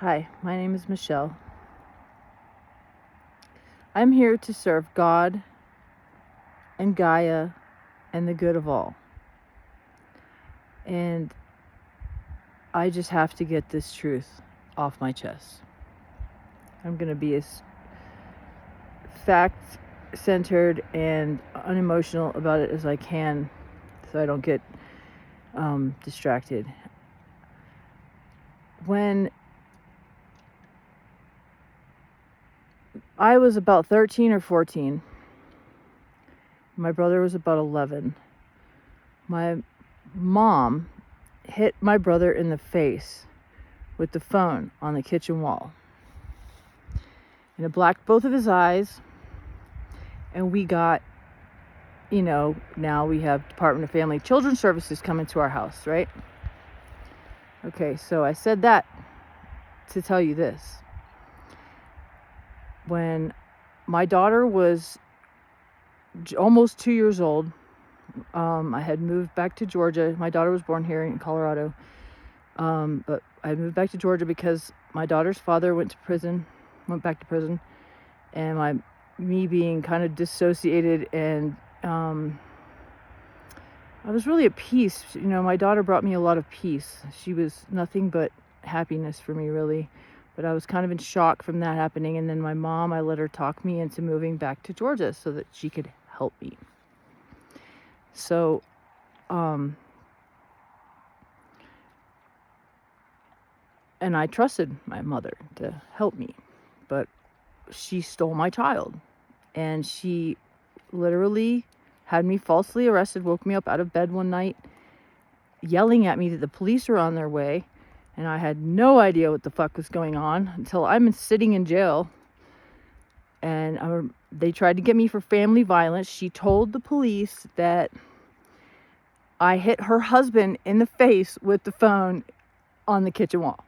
Hi, my name is Michelle. I'm here to serve God and Gaia and the good of all. And I just have to get this truth off my chest. I'm going to be as fact-centered and unemotional about it as I can so I don't get distracted. When I was about 13 or 14, my brother was about 11. My mom hit my brother in the face with the phone on the kitchen wall. And it blacked both of his eyes. And we got, now we have Department of Family Children Services coming to our house, right? Okay, so I said that to tell you this. When my daughter was almost 2 years old, I had moved back to Georgia. My daughter was born here in Colorado. But I moved back to Georgia because my daughter's father went back to prison. And me being kind of dissociated and I was really at peace. My daughter brought me a lot of peace. She was nothing but happiness for me, really. But I was kind of in shock from that happening. And then my mom, I let her talk me into moving back to Georgia so that she could help me. So, and I trusted my mother to help me. But she stole my child. And she literally had me falsely arrested, woke me up out of bed one night, yelling at me that the police were on their way. And I had no idea what the fuck was going on until I'm sitting in jail. And they tried to get me for family violence. She told the police that I hit her husband in the face with the phone on the kitchen wall.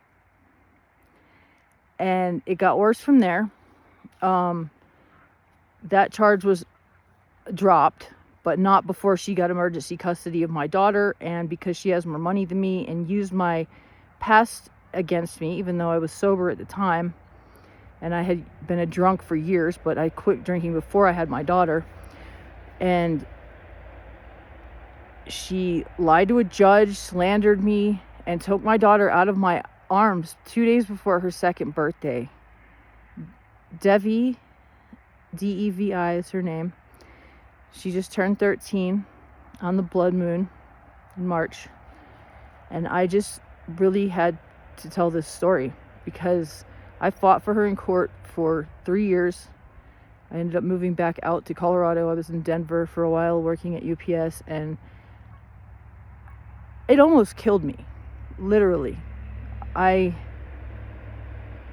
And it got worse from there. That charge was dropped, but not before she got emergency custody of my daughter, and because she has more money than me and used my past against me, even though I was sober at the time, and I had been a drunk for years, but I quit drinking before I had my daughter. And she lied to a judge, slandered me, and took my daughter out of my arms 2 days before her second birthday. Devi, D-E-V-I is her name. She just turned 13 on the blood moon in March. And I just really had to tell this story because I fought for her in court for 3 years. I ended up moving back out to Colorado. I was in Denver for a while working at UPS, and it almost killed me, literally. I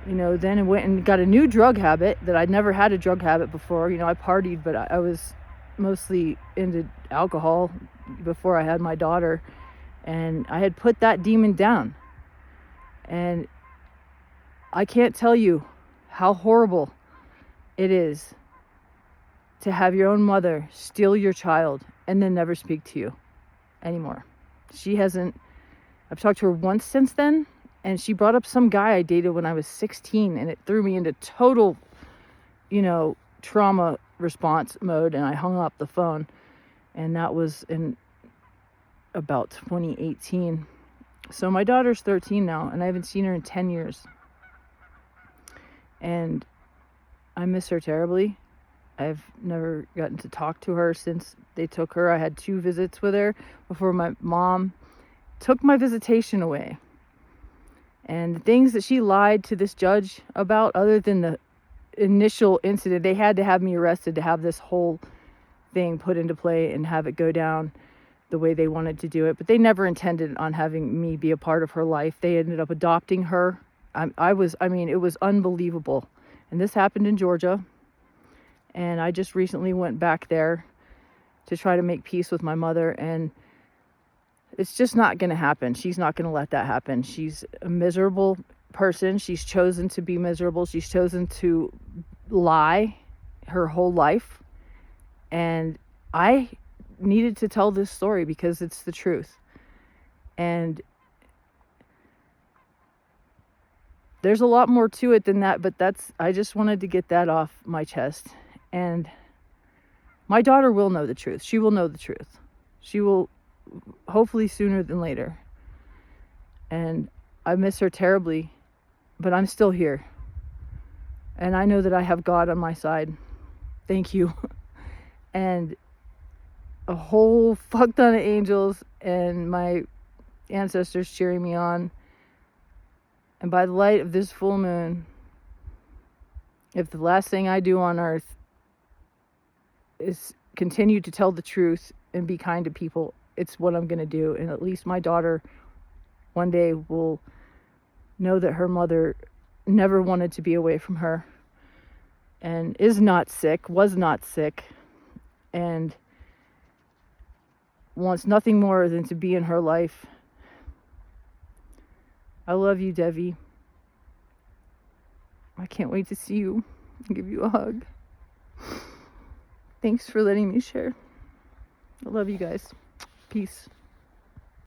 then went and got a new drug habit that I'd never had a drug habit before. I partied, but I was mostly into alcohol before I had my daughter. And I had put that demon down. And I can't tell you how horrible it is to have your own mother steal your child and then never speak to you anymore. I've talked to her once since then. And she brought up some guy I dated when I was 16, and it threw me into total, trauma response mode, and I hung up the phone. And that was in about 2018. So my daughter's 13 now, and I haven't seen her in 10 years. And I miss her terribly. I've never gotten to talk to her since they took her. I had 2 visits with her before my mom took my visitation away. And the things that she lied to this judge about, other than the initial incident, they had to have me arrested to have this whole thing put into play and have it go down the way they wanted to do it. But they never intended on having me be a part of her life. They ended up adopting her. It was unbelievable. And this happened in Georgia. And I just recently went back there to try to make peace with my mother, and it's just not going to happen. She's not going to let that happen. She's a miserable person. She's chosen to be miserable. She's chosen to lie her whole life. And I needed to tell this story because it's the truth. And there's a lot more to it than that, but I just wanted to get that off my chest. And my daughter will know the truth. She will know the truth. She will, hopefully sooner than later. And I miss her terribly, but I'm still here. And I know that I have God on my side. Thank you. And a whole fuck ton of angels and my ancestors cheering me on. And by the light of this full moon, if the last thing I do on earth is continue to tell the truth and be kind to people, it's what I'm going to do. And at least my daughter one day will know that her mother never wanted to be away from her and is not sick, was not sick, and wants nothing more than to be in her life. I love you, Devi. I can't wait to see you and give you a hug. Thanks for letting me share. I love you guys. Peace.